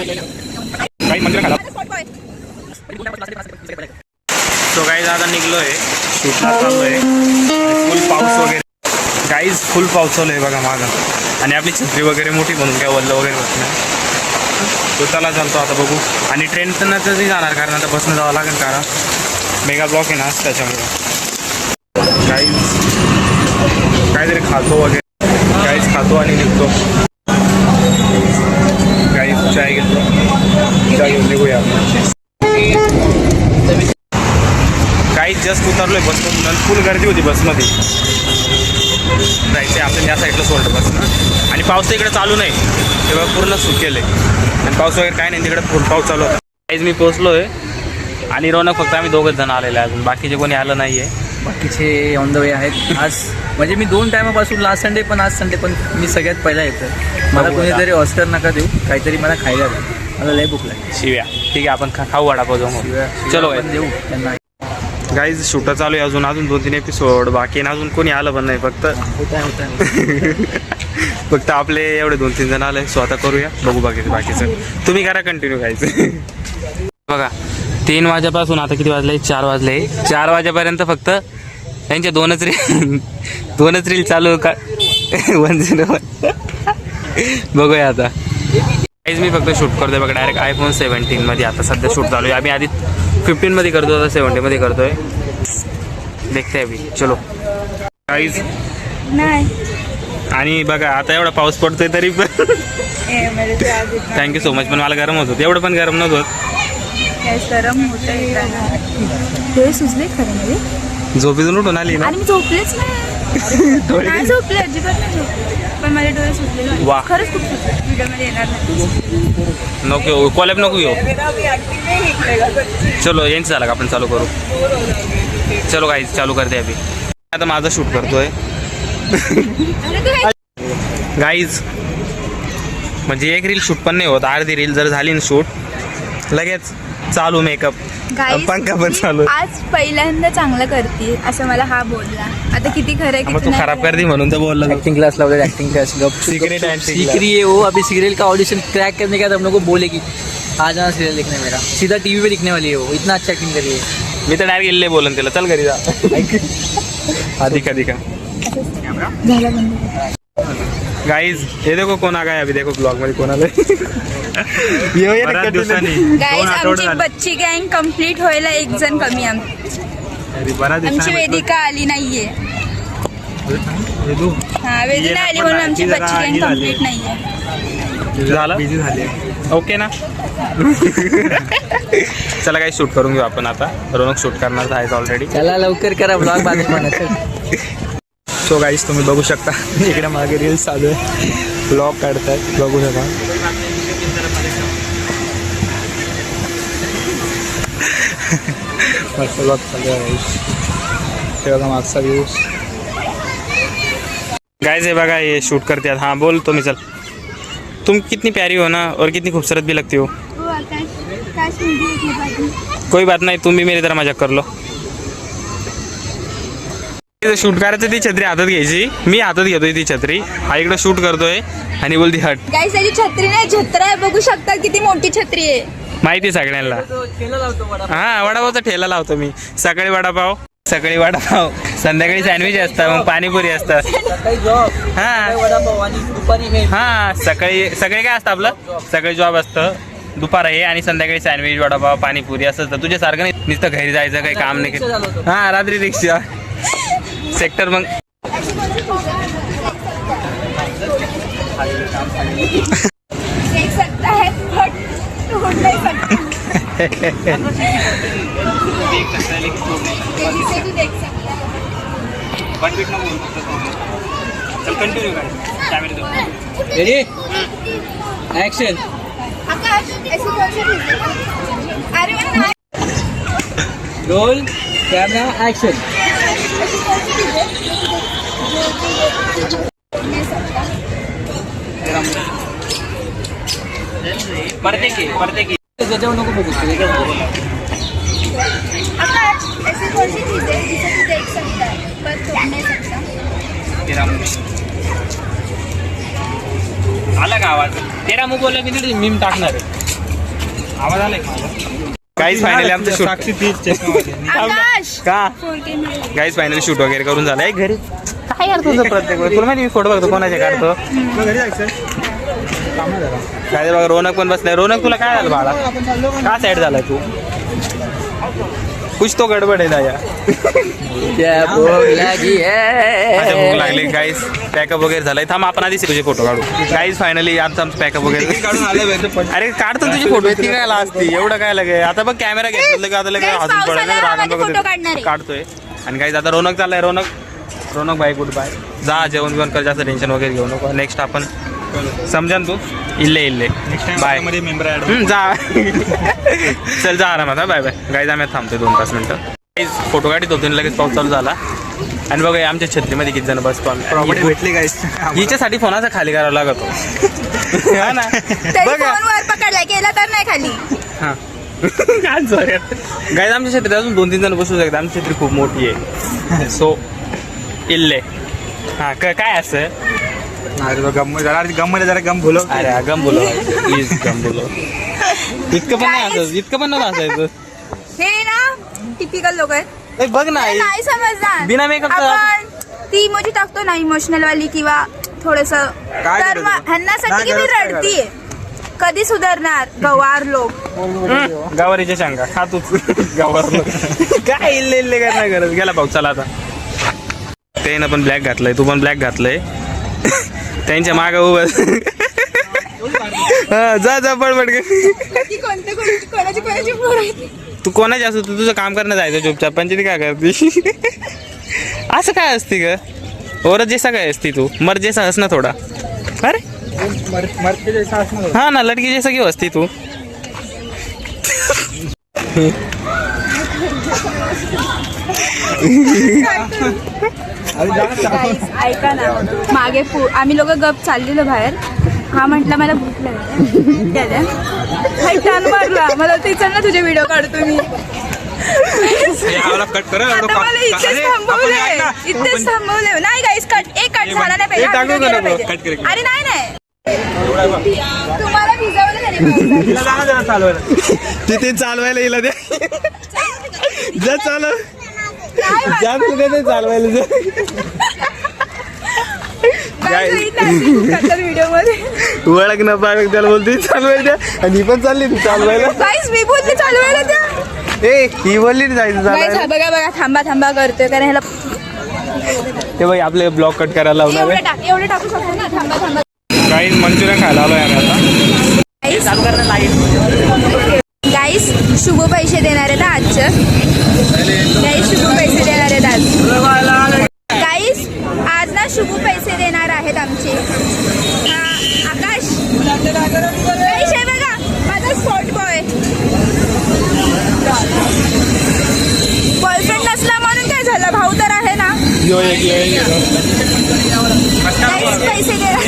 काही मंदिर खाला तो गाईज आता निघलोय शूटला चाललोय फुल पाऊस वगैरे गाईज फुल पाऊस चालू आहे बघा मागं आणि आपली छत्री वगैरे मोठी म्हणून काय वल्ल वगैरे होत नाही तो त्याला चालतो आता बघू आणि ट्रेन तर नाही जाणार कारण आता बसनं जावं लागेल कारण मेगा ब्लॉक आहे ना त्याच्यामुळे गाईज काहीतरी खातो वगैरे गाईज खातो आणि निघतो गाईज चाय घेतो चाय घेऊन निघूया काही जस्ट उतरलोय बसमधून फुल गर्दी होती बसमध्ये जायचं आपण या साईडला सोडलं बसनं आणि पाऊस इकडे चालू नाही तेव्हा पूर्ण सुकेल आहे आणि पाऊस वगैरे काय नाही तिकडे फुल पाऊस चालू होता काहीच मी पोचलोय आणि रौनक फक्त आम्ही दोघंच जण आलेले अजून बाकीचे कोणी आलं नाही आहे बाकीचे ऑन द वे आहेत आज म्हणजे मी 2 टायमापासून लास्ट संडे पण आज संडे पण मी सगळ्यात पहिला येतो मला कोणीतरी ऑस्कर नका देऊ काहीतरी मला खायला द्या मला लय भूक लागली शिव्या ठीक आहे आपण खाऊ वडापाव जाऊ चलो देऊ त्यांना गाईज शूटर चालू आहे अजून 2-3 एपिसोड बाकी अजून कोणी आलं पण नाही फक्त फक्त आपले एवढे 2-3 जण आले स्वतः करूया बघू बाकीचं तुम्ही करा कंटिन्यू गायचं बघा 3 वाजेपासून आता किती वाजले 4 वाजले 4 वाजेपर्यंत फक्त त्यांचे 2च रील चालू का 101 बघूया आता गाईज मी फक्त शूट करतोय बघा डायरेक्ट iPhone 17 मध्ये आता सध्या शूट चालू आहे आम्ही आधी 15 मध्ये करतो आता 70 मध्ये करतोय देखते अभी चलो गाईज नाही आणि बघा आता एवढा पाऊस पडतोय तरी पण थँक्यू सो मच पण मला गरम होत होतं एवढं पण गरम नव्हतं गरम होतं डोळे सुचले खरं म्हणजे झोपेतून उठून आली ना आणि मी झोपलेच नाही झोपले अजिबात नाही झोपले पण माझे डोळे सुचले वा. खरंच खूप सुचले व्हिडिओमध्ये येणार नाही नको कॉलेब नको घेऊ चलो यांचं झालं का आपण चालू करू चलो गाईज चालू करते अभि आता माझं शूट करतोय गाईज म्हणजे एक रील शूट पण नाही होत अर्धी रील जर झाली ना शूट लगेच चालू मेकअप पंखा पण चालू आज पहिल्यांदा चांगलं करते असं मला हा बोलला आता किती खरं मग तू खराब करते म्हणून तर बोलला एक्टिंग क्लास लावले एक्टिंग क्लास Secret and सीख रही है वो अभी सीरियल का ऑडिशन क्रैक करने का हम लोग को बोलेगी आ जाना सीरियल देखने मेरा सीधा टीवी पे दिखने वाली है वो इतना अच्छा एक्टिंग करी है मी तर डायरेक्ट गेले बोलन त्याला चल घरी जा दिखा झालं बंद गाइस ये देखो कौन आ गया अभी देखो ब्लॉग मध्ये कोण आलंय गाईज आमची बच्ची गँग कम्प्लीट व्हायला 1 जण कमी आमची वेदिका आली नाहीये हा वेदिका आली म्हणून आमची बच्ची गँग कम्प्लीट नाहीये झालं बिझी झाले ओके ना चला काही शूट करून घेऊ आपण आता रौनक शूट करणार आहे ऑलरेडी चला लवकर करा ब्लॉग बांधून म्हणायचं सो गाईस तुम्ही बघू शकता इकडे मागे रील्स चालू आहे ब्लॉग काढतायत बघू शकता मस्त ब्लॉग चालू आहे ते बघा मागचा व्ह्यूज गाइस हे बघा ये शूट करते हैं हाँ बोल तो चल तुम कितनी प्यारी हो ना और कितनी खूबसूरत भी लगती हो कोई बात नहीं तुम भी मेरी तरह मजाक कर लो शूट करायचं ती छत्री हातात घ्यायची मी हातात घेतोय ती छत्री हा इकडे शूट करतोय आणि बोलती हट गाईज त्याची छत्री नाही छत्र आहे बघू शकता किती मोठी छत्री आहे माहिती सगळ्यांना हा वडापावचा ठेला लावतो मी सकाळी वडापाव संध्याकाळी सँडविच असतात मग पाणीपुरी असतात हा सकाळी काय असतं आपलं सकाळी जॉब असतं दुपार आहे आणि संध्याकाळी सँडविच वडापाव पाणीपुरी असं असतं तुझ्यासारखं नाही नुसतं घरी जायचं काही काम नाही हा रात्री रिक्षा सेक्टर मग देख सकता है बट टूट नहीं सकता से भी देख सकता है रेडी एक्शन आकाश ऐसी कौन सी चीज़ है? अरे मैं रोल कैमरा एक्शन ऐसी कौन सी चीज़ है नहीं सकता पर्दे की त्याच्यावर नको फोकस करू आकाश ऐसी कौन सी चीज़ है जिसे तू देख सकता है पर तोड़ नहीं सकता आला का आवाज तेरा मुंह बोलला मी मीम टाकणार आहे आवाज आलाय गाईज फायनली आमचं शूट आकाश का गाईज फायनली शूट वगैरे करून झालंय घरी काय करतो तुझं प्रत्येक वेळी तुला माहिती मी फोटो बघतो कोणाचे काढतो काय बघा रोनक पण बसलाय रोनक तुला काय झालं बाळा का साईड झालाय तू कुछ तो गडबड आहे दाया आता भूक लागली गाईज पॅकअप वगैरे झालाय थांब आपण आधी तुझे फोटो काढू गाईज फायनली आता आमचं पॅकअप वगैरे काढून आलं अरे काढतो तुझे फोटो ती काय असती एवढं काय लगे आता बघ कॅमेरा घेतलं की आता लगे हसून पडायला रागान बघत काढतोय आणि गाईज आता रोनक चाललाय रोनक बाय गुड बाय जा जेवण बिवण कर जास्त टेन्शन वगैरे घेऊ नको नेक्स्ट आपण समजा तू इल्ले बाय मध्ये मेंबर जा चल जा आरामात बाय बाय गाईज आम्ही थांबतोय 2-5 मिनिटं फोटो काढत होतो लगेच पाऊस चालू झाला आणि बघा आमच्या छत्रीमध्ये किती जण बसतो प्रॉपर्टी भेटली गाईज हिच्यासाठी फोनाचा खाली करावा लागतो हा ना बघा पकडला केला तर नाही खाली हा गाईज आमच्या छत्रीत अजून 2-3 जण बसू शकतात आमची छत्री खूप मोठी आहे सो इल्ले हा काय असं गम जरा गम बोलो अरे गम बोलो प्लीज गम बोलो इतकं पण नाही असायचं इतकं पण नाही असायचं हे ना टिपिकल लोक आहेत बघ ना नाही समजणार बिना मेकअप आपण ती इमोजी टाकतो ना इमोशनल वाली किंवा थोडस तर ह्यांनासाठी की मी रडतीये कधी सुधारणार गवार लोक गावारीच्या शांगा खा तूच गावार लोक काय इल्ले काय नाही करत गेला पाऊस चला आता त्यानं पण ब्लॅक घातलंय तू पण ब्लॅक घातलंय त्यांच्या माग उभं जा पडपड तू कोणाची असतो तू तुझं काम करणं जायचं चुपचाप पंचायती काय करते असं काय असते ग औरत जैसा काय असती तू मर जैसा हस ना थोडा अरे हा ना लड़की जैसा क्यों हसती तू ऐका ना मागे आम्ही लोक गप चाललेलो बाहेर हा म्हटला मला भूक लागली टर्न मारला मला ते चल ना तुझे व्हिडिओ काढतो मी इथेच थांबवले नाही गाईस कट झाला नाही पाहिजे अरे नाही तुम्हाला भिजवलं तिथे चालवायला येईल द्या चालव चालवायला व्हिडिओ मध्ये ओळख न पाय त्याला बोलते चालवायला द्या आणि पण चालली ती चालवायला मी बोलते चालवायला द्या ही बोलली जायचं चालवायला बघा थांबा करतोय कारण ह्याला ते बाई आपले ब्लॉग कट करायला लावणार एवढं टाकू शकतो ना थांबा काही मंचुरियन खायला आलोय आम्ही आता गाईस शुभ पैसे देणार आहेत आजचं गाईस शुभ पैसे देणार आहेत आज गाईस आज ना शुभ पैसे देणार आहेत आमचे आकाश पैसे बघा माझा स्पॉट बॉयफ्रेंड नसला म्हणून काय झालं भाऊ तर आहे ना गाईस पैसे देणार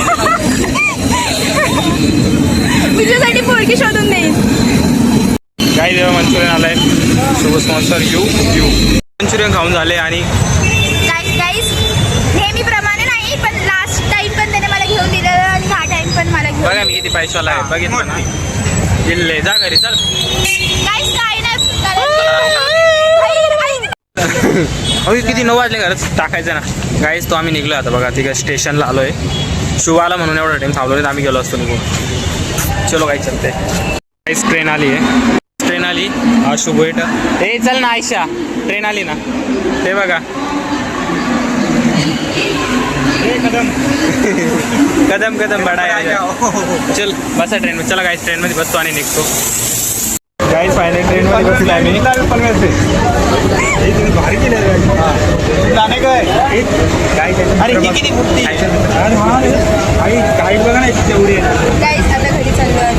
तुझ्यासाठी पोरगी शोधून देईन काही देवा मंचुरियन आलाय शुभ स्पॉन्सर यू मंचुरियन खाऊन झाले आणि गाईस नेहमीप्रमाणे नाही पण लास्ट टाइम पण त्याने मला घेऊन दिलं आणि हा टाइम पण मला घेऊन बघा मी किती पैशाला आहे बघितलं ना दिल्ले जा घरी चल गाईस काय अहो किती 9 वाजले घरच टाकायचं ना गाईस तो आम्ही निघलो आता बघा तिकडे स्टेशनला आलोय शुभ आला म्हणून एवढा टाइम थांबलो नाही आम्ही गेलो असतो निघून चलो काही चलते गाईस ट्रेन आली शुभ वेट ए चल ना आयशा ट्रेन आली ना ते बघा कदम बडा चल बसा ट्रेन मध्ये चला गाईस ट्रेन मध्ये बसतो आणि निघतो गाईस फायनल ट्रेन मध्ये बसलो आम्ही भारी केले अरे ही किती मोठी गाईड बघा ना तेवढी गाईस आता घरी चाललोय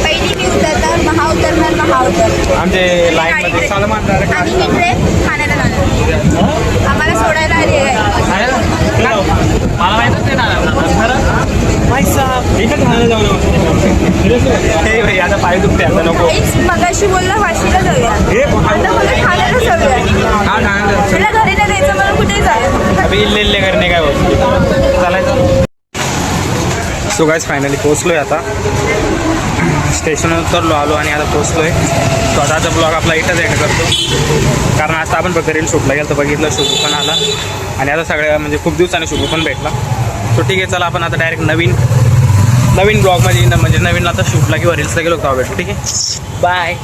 पहिली मी उतरणार महा उतरणार आमचे लाईन मध्ये आणि ही ट्रेन ठाण्याला जाणार आम्हाला सोडायला आली आहे मला माहितच नाही आता पाय दुखते आता नको मगाशी बोलला वाशीला जाऊया आता मला ठाण्याला जाऊया तुला घरी नाही द्यायचं मला कुठे जाय इल्ले करणे काय होत चालायचं सो गाईस फायनली पोहोचलोय आता स्टेशनवर उतरलो आलो आणि आता पोचलो आहे. तो आताचा ब्लॉग आपला इथंच एंड करतो, कारण आता आपण फक्त रील शूटला गेलो तर बघितलं शुभू पण आला आणि आता सगळ्या म्हणजे खूप दिवसाने शुभू पण भेटला. तो ठीक आहे, चला आपण आता डायरेक्ट नवीन ब्लॉगमध्ये म्हणजे नवीन आता शूटला किंवा रील्सला गेलो तेव्हा भेटू. ठीक आहे, बाय.